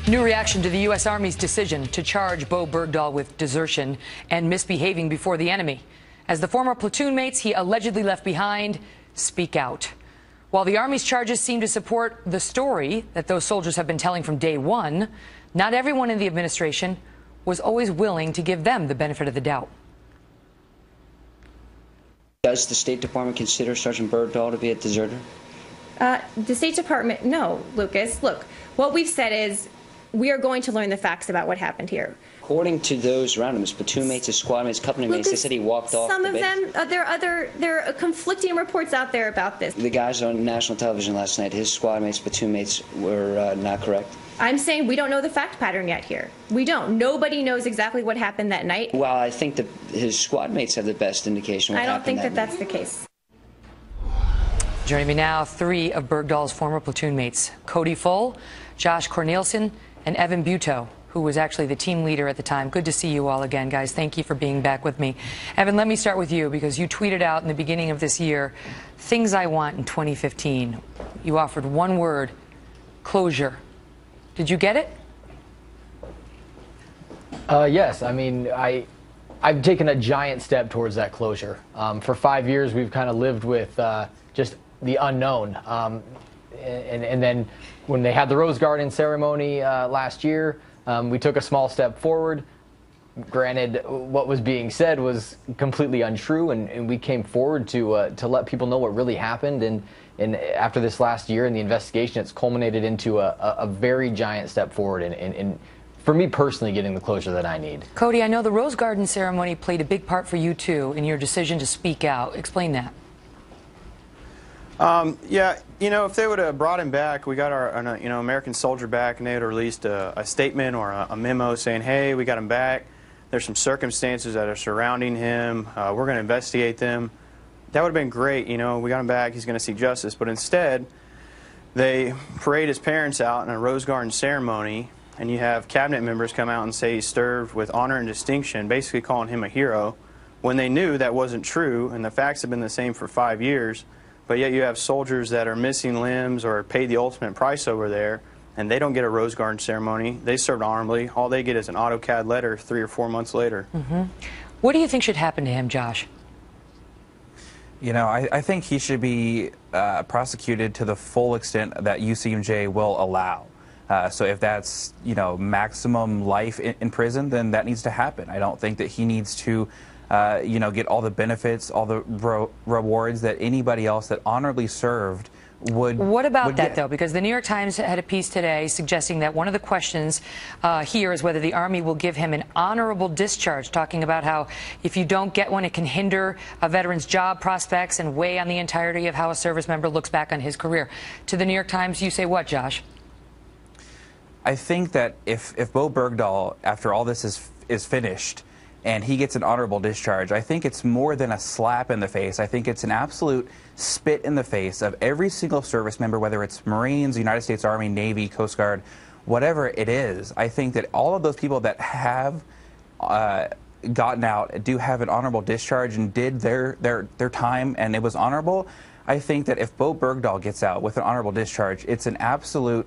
New reaction to the U.S. Army's decision to charge Bowe Bergdahl with desertion and misbehaving before the enemy. As the former platoon mates he allegedly left behind speak out. While the Army's charges seem to support the story that those soldiers have been telling from day one, not everyone in the administration was always willing to give them the benefit of the doubt. Does the State Department consider Sergeant Bergdahl to be a deserter? The State Department, no, Lucas. Look, what we've said is we are going to learn the facts about what happened here. According to those around him, his platoon mates, his squad mates, company mates, they said he walked off some the of base. them, there are conflicting reports out there about this. The guys on national television last night, his squad mates, platoon mates were not correct. I'm saying we don't know the fact pattern yet here. We don't. Nobody knows exactly what happened that night. Well, I think that his squad mates have the best indication what happened. I don't think that night. that's the case. Joining me now, three of Bergdahl's former platoon mates, Cody, Josh Cornelison, and Evan Buetow, who was actually the team leader at the time. Good to see you all again, guys. Thank you for being back with me. Evan, let me start with you because you tweeted out in the beginning of this year, things I want in 2015. You offered one word, closure. Did you get it? Yes. I mean, I've taken a giant step towards that closure. For 5 years, we've kind of lived with just the unknown. And then when they had the Rose Garden ceremony last year, we took a small step forward. Granted, what was being said was completely untrue, and we came forward to let people know what really happened. And after this last year and the investigation, it's culminated into a very giant step forward in for me personally, getting the closure that I need. Cody, I know the Rose Garden ceremony played a big part for you, too, in your decision to speak out. Explain that. Yeah, you know, if they would have brought him back, we got our American soldier back, and they would have released a statement or a memo saying, hey, we got him back. There's some circumstances that are surrounding him. We're going to investigate them. That would have been great. You know, we got him back. He's going to seek justice. But instead, they parade his parents out in a Rose Garden ceremony, and you have cabinet members come out and say he served with honor and distinction, basically calling him a hero, when they knew that wasn't true, and the facts have been the same for 5 years. But yet you have soldiers that are missing limbs or paid the ultimate price over there, and they don't get a Rose Garden ceremony. They served honorably. All they get is an AutoCAD letter 3 or 4 months later. What do you think should happen to him, Josh? You know, I think he should be prosecuted to the full extent that UCMJ will allow. So if that's, you know, maximum life in prison, then that needs to happen. I don't think that he needs to you know, get all the benefits, all the rewards that anybody else that honorably served would. What about that, though? Because the New York Times had a piece today suggesting that one of the questions here is whether the Army will give him an honorable discharge, talking about how if you don't get one, it can hinder a veteran's job prospects and weigh on the entirety of how a service member looks back on his career. To the New York Times, you say what, Josh? I think that if Bowe Bergdahl, after all this is finished, and he gets an honorable discharge, I think it's more than a slap in the face. I think it's an absolute spit in the face of every single service member, whether it's Marines, United States Army, Navy, Coast Guard, whatever it is. I think that all of those people that have gotten out do have an honorable discharge and did their time, and it was honorable. I think that if Bowe Bergdahl gets out with an honorable discharge, it's an absolute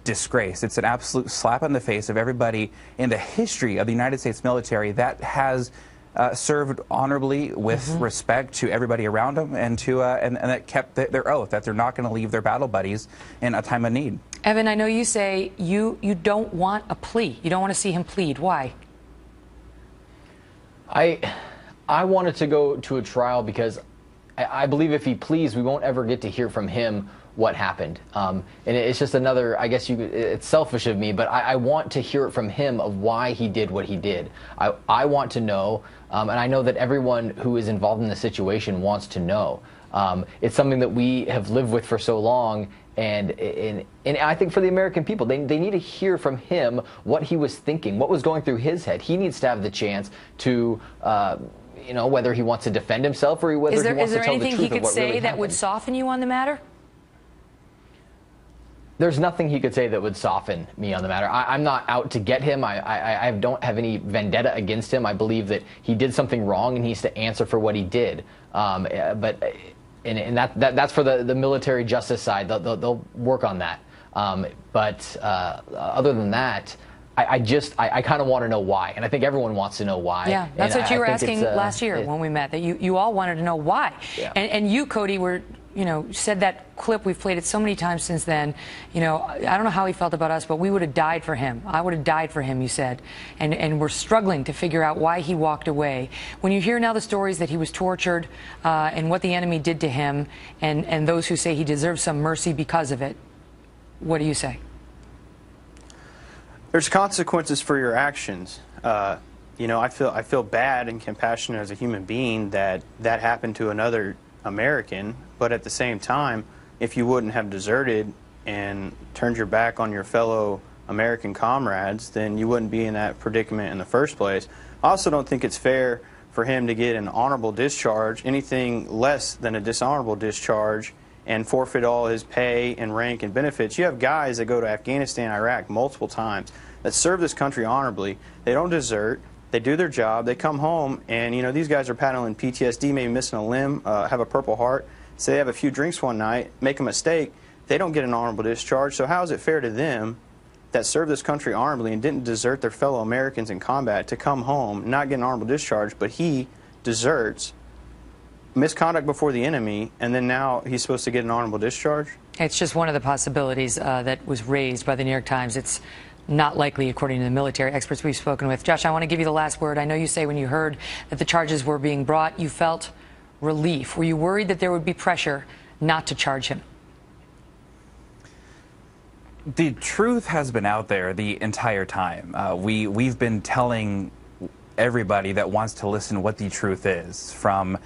disgrace. It's an absolute slap in the face of everybody in the history of the United States military that has served honorably with respect to everybody around them, and to and that kept their oath that they're not going to leave their battle buddies in a time of need. Evan, I know you say you don't want a plea. You don't want to see him plead. Why? I wanted to go to a trial because I believe if he pleads, we won't ever get to hear from him what happened. And it's just another, I guess it's selfish of me, but I want to hear it from him of why he did what he did. I want to know, and I know that everyone who is involved in the situation wants to know. It's something that we have lived with for so long, and I think for the American people, they need to hear from him what he was thinking, what was going through his head. He needs to have the chance to you know, whether he wants to defend himself or whether he wants to tell the truth of what really happened. Is there anything he could say that would soften you on the matter? There's nothing he could say that would soften me on the matter. I'm not out to get him. I don't have any vendetta against him. I believe that he did something wrong and he needs to answer for what he did. But that's for the military justice side. They'll work on that. But other than that, I kind of want to know why, and I think everyone wants to know why. Yeah, that's and what you were asking last year when we met, that you all wanted to know why. Yeah. And you, Cody, were, said that clip, we've played it so many times since then. I don't know how he felt about us, but we would have died for him. I would have died for him, you said. And we're struggling to figure out why he walked away. When you hear now the stories that he was tortured and what the enemy did to him, and those who say he deserves some mercy because of it, what do you say? There's consequences for your actions. I feel bad and compassionate as a human being that happened to another American, but at the same time, if you wouldn't have deserted and turned your back on your fellow American comrades, then you wouldn't be in that predicament in the first place. I also don't think it's fair for him to get an honorable discharge, anything less than a dishonorable discharge, and forfeit all his pay and rank and benefits. You have guys that go to Afghanistan, Iraq multiple times that serve this country honorably. They don't desert. They do their job. They come home, and these guys are battling PTSD, maybe missing a limb, have a Purple Heart. Say they have a few drinks one night, make a mistake. They don't get an honorable discharge. So how is it fair to them that served this country honorably and didn't desert their fellow Americans in combat to come home, not get an honorable discharge, but he deserts, misconduct before the enemy, and then now he's supposed to get an honorable discharge? It's just one of the possibilities that was raised by the New York Times. It's not likely, according to the military experts we've spoken with. Josh, I want to give you the last word. I know you say when you heard that the charges were being brought, you felt relief. Were you worried that there would be pressure not to charge him? The truth has been out there the entire time. We've been telling everybody that wants to listen what the truth is, from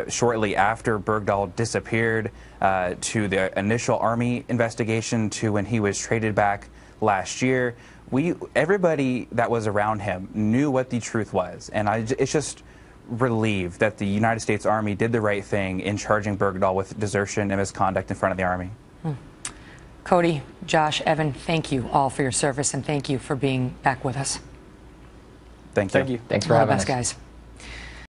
shortly after Bergdahl disappeared to the initial Army investigation to when he was traded back last year. Everybody that was around him knew what the truth was, and it's just relieved that the United States Army did the right thing in charging Bergdahl with desertion and misconduct in front of the Army. Cody, Josh, Evan, thank you all for your service, and thank you for being back with us. Thank you. Thank you. Thanks for having us, guys.